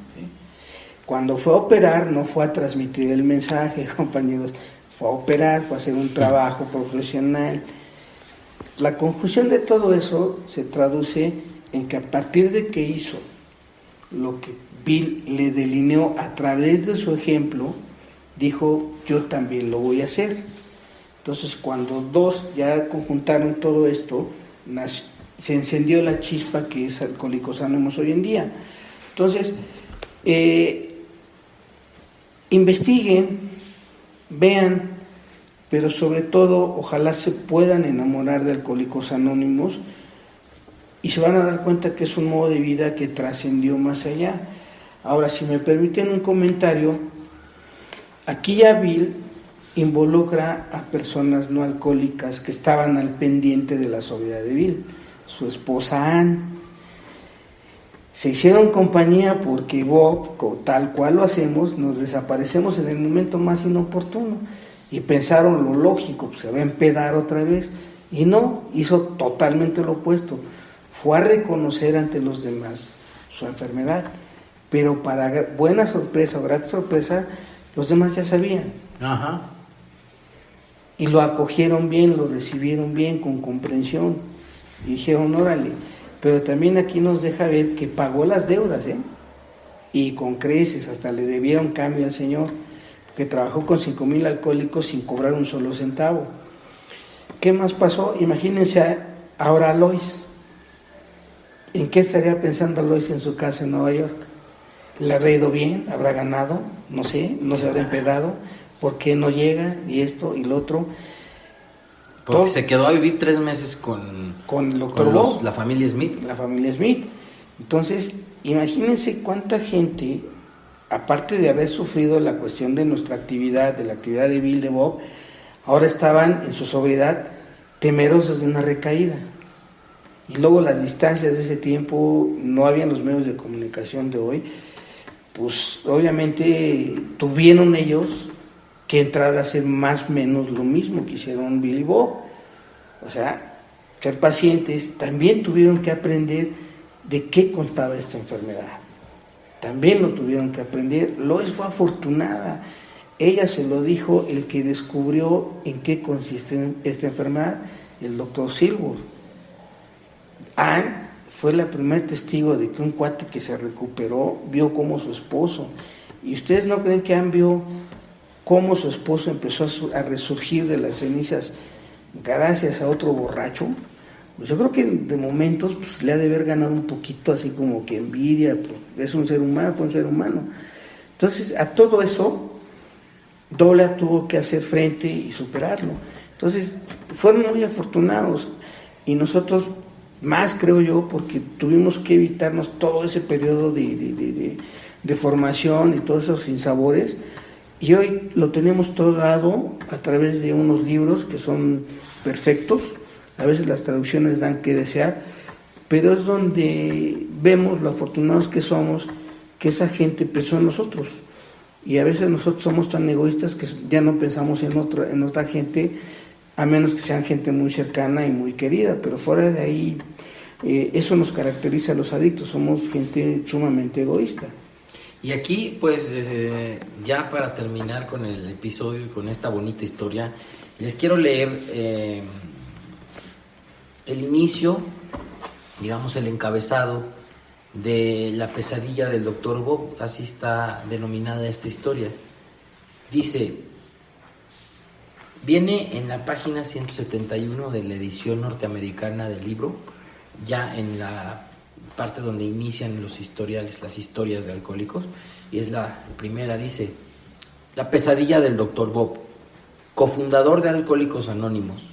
Cuando fue a operar, no fue a transmitir el mensaje, compañeros, fue a operar, fue a hacer un trabajo profesional. La conclusión de todo eso se traduce en que a partir de que hizo lo que Bill le delineó a través de su ejemplo, dijo, yo también lo voy a hacer. Entonces, cuando 2 ya conjuntaron todo esto, se encendió la chispa que es Alcohólicos Anónimos hoy en día. Entonces, investiguen, vean, pero sobre todo ojalá se puedan enamorar de Alcohólicos Anónimos, y se van a dar cuenta que es un modo de vida que trascendió más allá. Ahora, si me permiten un comentario, aquí ya Bill involucra a personas no alcohólicas que estaban al pendiente de la sobriedad de Bill. Su esposa Ann, se hicieron compañía porque Bob, tal cual lo hacemos, nos desaparecemos en el momento más inoportuno, y pensaron lo lógico, pues se va a empedar otra vez, Y no, hizo totalmente lo opuesto. Fue a reconocer ante los demás su enfermedad. Pero para buena sorpresa o grata sorpresa, los demás ya sabían. Ajá. Y lo acogieron bien, lo recibieron bien, con comprensión. Y dijeron, órale. Pero también aquí nos deja ver que pagó las deudas, y con creces, hasta le debieron cambio al señor, que trabajó con 5,000 alcohólicos sin cobrar un solo centavo. ¿Qué más pasó? Imagínense ahora a Lois. ¿En qué estaría pensando Lois en su casa en Nueva York? ¿Le habrá ido bien? ¿Habrá ganado? No sé, no se habrá empedado. ¿Por qué no llega? Y esto y lo otro. Porque se quedó a vivir 3 meses con el doctor Bob, la familia Smith. La familia Smith. Entonces, imagínense cuánta gente, aparte de haber sufrido la cuestión de nuestra actividad, de la actividad de Bill, de Bob, ahora estaban en su sobriedad temerosos de una recaída. Y luego las distancias de ese tiempo, no habían los medios de comunicación de hoy, pues obviamente tuvieron ellos que entrar a hacer más o menos lo mismo que hicieron Bill y Bob. O sea, ser pacientes. También tuvieron que aprender de qué constaba esta enfermedad. También lo tuvieron que aprender. Lois fue afortunada. Ella se lo dijo el que descubrió en qué consiste esta enfermedad, el doctor Silver. Anne fue la primer testigo de que un cuate que se recuperó vio cómo su esposo, y ustedes no creen que Anne vio cómo su esposo empezó a resurgir de las cenizas gracias a otro borracho. Pues yo creo que de momentos pues, le ha de haber ganado un poquito así como que envidia, pues, es un ser humano, fue un ser humano. Entonces a todo eso Dola tuvo que hacer frente y superarlo. Entonces fueron muy afortunados, y nosotros más, creo yo, porque tuvimos que evitarnos todo ese periodo de formación y todos esos sinsabores, y hoy lo tenemos todo dado a través de unos libros que son perfectos. A veces las traducciones dan que desear, pero es donde vemos lo afortunados que somos, que esa gente pensó en nosotros, y a veces nosotros somos tan egoístas que ya no pensamos en otra gente, a menos que sean gente muy cercana y muy querida, pero fuera de ahí, eso nos caracteriza a los adictos, somos gente sumamente egoísta. Y aquí, pues, ya para terminar con el episodio y con esta bonita historia, les quiero leer el inicio, digamos el encabezado de La pesadilla del Dr. Bob, así está denominada esta historia. Dice... Viene en la página 171 de la edición norteamericana del libro, ya en la parte donde inician los historiales, las historias de alcohólicos, y es la primera, dice: La pesadilla del Dr. Bob, cofundador de Alcohólicos Anónimos.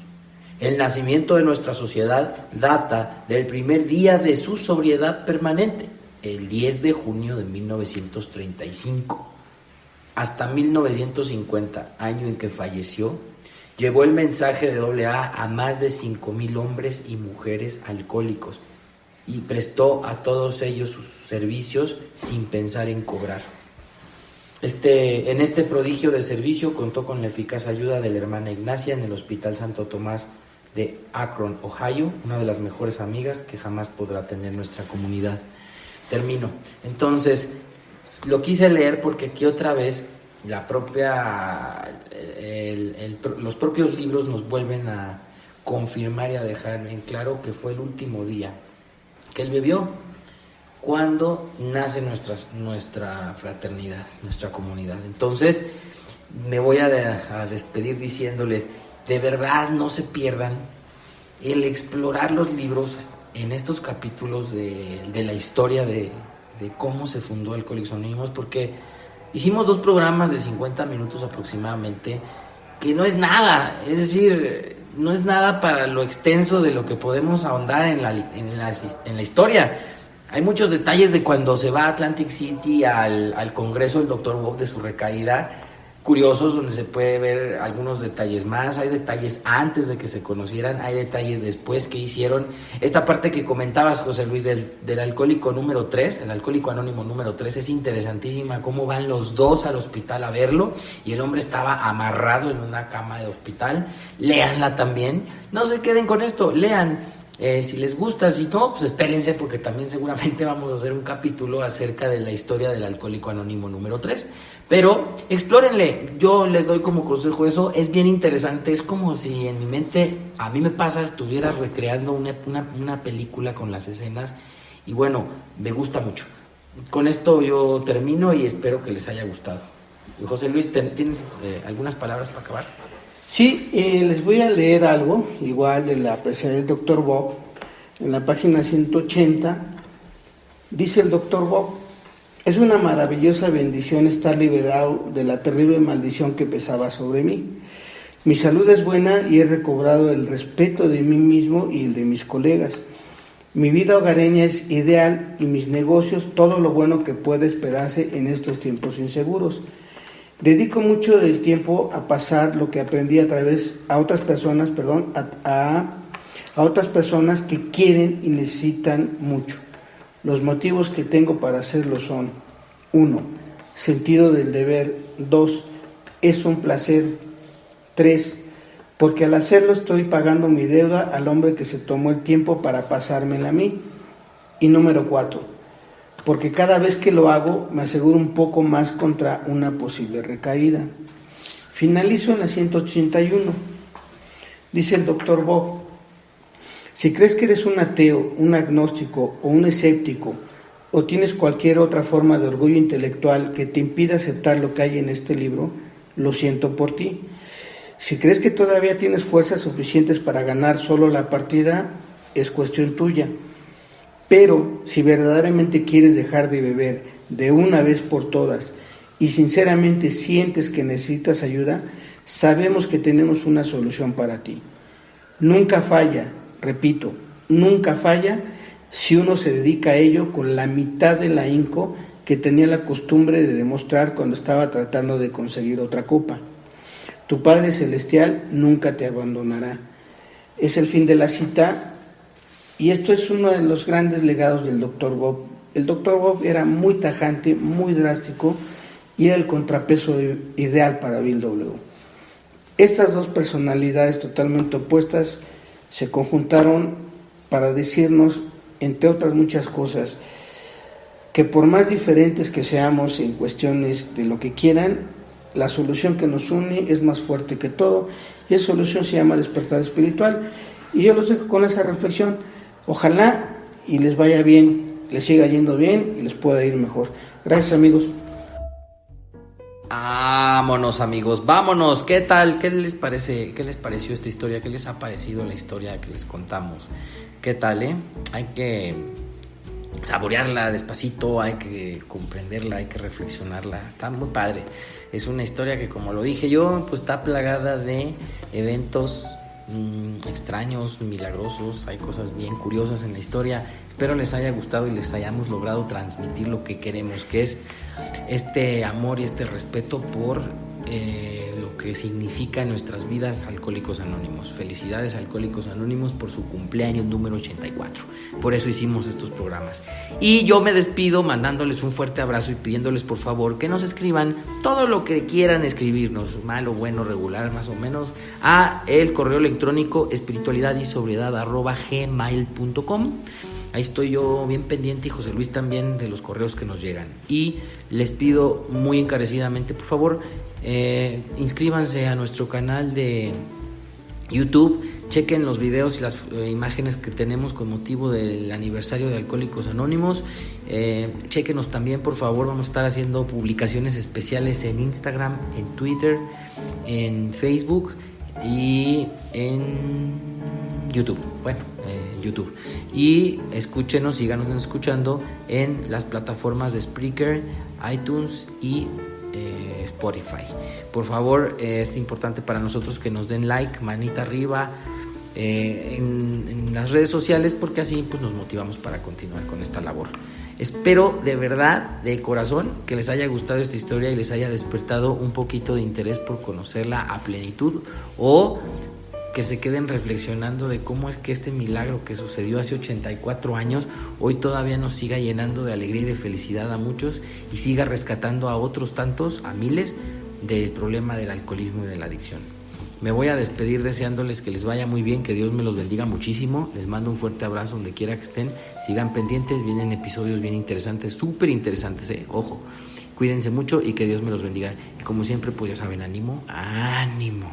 El nacimiento de nuestra sociedad data del primer día de su sobriedad permanente, el 10 de junio de 1935. Hasta 1950, año en que falleció, llevó el mensaje de AA a más de 5,000 hombres y mujeres alcohólicos y prestó a todos ellos sus servicios sin pensar en cobrar. En este prodigio de servicio contó con la eficaz ayuda de la hermana Ignacia en el Hospital Santo Tomás de Akron, Ohio, una de las mejores amigas que jamás podrá tener nuestra comunidad. Termino. Entonces, lo quise leer porque aquí otra vez los propios libros nos vuelven a confirmar y a dejar en claro que fue el último día que él vivió cuando nace nuestra fraternidad, nuestra comunidad. Entonces me voy a despedir diciéndoles, de verdad no se pierdan el explorar los libros en estos capítulos de la historia de cómo se fundó Alcohólicos Anónimos, porque hicimos 2 programas de 50 minutos aproximadamente, que no es nada, es decir, no es nada para lo extenso de lo que podemos ahondar en la historia. Hay muchos detalles de cuando se va a Atlantic City al congreso del Dr. Bob, de su recaída, curiosos donde se puede ver algunos detalles más. Hay detalles antes de que se conocieran, hay detalles después que hicieron. Esta parte que comentabas, José Luis, del alcohólico número 3, el alcohólico anónimo número 3, es interesantísima, cómo van los dos al hospital a verlo y el hombre estaba amarrado en una cama de hospital. Léanla también, no se queden con esto, lean. Si les gusta, si no, pues espérense, porque también seguramente vamos a hacer un capítulo acerca de la historia del alcohólico anónimo número 3. Pero explórenle, yo les doy como consejo eso, es bien interesante, es como si en mi mente, a mí me pasa, estuviera recreando una película con las escenas, y bueno, me gusta mucho. Con esto yo termino y espero que les haya gustado. Y José Luis, ¿tienes algunas palabras para acabar? Sí, les voy a leer algo, igual de la apreciación del Dr. Bob, en la página 180, dice el Dr. Bob: es una maravillosa bendición estar liberado de la terrible maldición que pesaba sobre mí. Mi salud es buena y he recobrado el respeto de mí mismo y el de mis colegas. Mi vida hogareña es ideal y mis negocios todo lo bueno que puede esperarse en estos tiempos inseguros. Dedico mucho del tiempo a pasar lo que aprendí a otras personas, a otras personas que quieren y necesitan mucho. Los motivos que tengo para hacerlo son: 1. Sentido del deber. 2. Es un placer. 3. Porque al hacerlo estoy pagando mi deuda al hombre que se tomó el tiempo para pasármela a mí. Y número 4. Porque cada vez que lo hago me aseguro un poco más contra una posible recaída. Finalizo en la 181. Dice el Dr. Bob: si crees que eres un ateo, un agnóstico o un escéptico, o tienes cualquier otra forma de orgullo intelectual que te impida aceptar lo que hay en este libro, lo siento por ti. Si crees que todavía tienes fuerzas suficientes para ganar solo la partida, es cuestión tuya. Pero si verdaderamente quieres dejar de beber de una vez por todas y sinceramente sientes que necesitas ayuda, sabemos que tenemos una solución para ti. Nunca falla, repito, nunca falla si uno se dedica a ello con la mitad del ahínco que tenía la costumbre de demostrar cuando estaba tratando de conseguir otra copa. Tu Padre Celestial nunca te abandonará. Es el fin de la cita. Y esto es uno de los grandes legados del Dr. Bob. El Dr. Bob era muy tajante, muy drástico y era el contrapeso ideal para Bill W. Estas dos personalidades totalmente opuestas se conjuntaron para decirnos, entre otras muchas cosas, que por más diferentes que seamos en cuestiones de lo que quieran, la solución que nos une es más fuerte que todo, y esa solución se llama despertar espiritual. Y yo los dejo con esa reflexión. Ojalá y les vaya bien, les siga yendo bien y les pueda ir mejor. Gracias, amigos. Vámonos, amigos, vámonos. ¿Qué tal? ¿Qué les parece? ¿Qué les pareció esta historia? ¿Qué les ha parecido la historia que les contamos? ¿Qué tal, Hay que saborearla despacito, hay que comprenderla, hay que reflexionarla. Está muy padre. Es una historia que, como lo dije yo, pues está plagada de eventos extraños, milagrosos. Hay cosas bien curiosas en la historia. Espero les haya gustado y les hayamos logrado transmitir lo que queremos, que es este amor y este respeto por lo que significa en nuestras vidas Alcohólicos Anónimos. Felicidades, Alcohólicos Anónimos, por su cumpleaños número 84. Por eso hicimos estos programas. Y yo me despido mandándoles un fuerte abrazo y pidiéndoles por favor que nos escriban todo lo que quieran escribirnos, malo, bueno, regular, más o menos, a el correo electrónico espiritualidadysobriedad@gmail.com. Ahí estoy yo bien pendiente y José Luis también de los correos que nos llegan. Y les pido muy encarecidamente, por favor, inscríbanse a nuestro canal de YouTube, chequen los videos y las imágenes que tenemos con motivo del aniversario de Alcohólicos Anónimos. Chequenos también, por favor, vamos a estar haciendo publicaciones especiales en Instagram, en Twitter, en Facebook y en YouTube. Bueno, YouTube. Y escúchenos, síganos escuchando en las plataformas de Spreaker, iTunes y Spotify. Por favor, es importante para nosotros que nos den like, manita arriba, en las redes sociales, porque así pues nos motivamos para continuar con esta labor. Espero de verdad, de corazón, que les haya gustado esta historia y les haya despertado un poquito de interés por conocerla a plenitud, o que se queden reflexionando de cómo es que este milagro que sucedió hace 84 años hoy todavía nos siga llenando de alegría y de felicidad a muchos y siga rescatando a otros tantos, a miles, del problema del alcoholismo y de la adicción. Me voy a despedir deseándoles que les vaya muy bien, que Dios me los bendiga muchísimo. Les mando un fuerte abrazo donde quiera que estén. Sigan pendientes, vienen episodios bien interesantes, súper interesantes, ojo. Cuídense mucho y que Dios me los bendiga. Y como siempre, pues ya saben, ánimo, ánimo.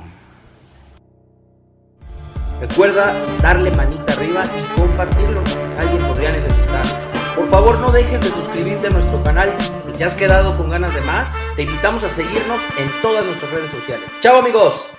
Recuerda darle manita arriba y compartirlo. Alguien podría necesitar. Por favor, no dejes de suscribirte a nuestro canal. Si te has quedado con ganas de más, te invitamos a seguirnos en todas nuestras redes sociales. ¡Chao, amigos!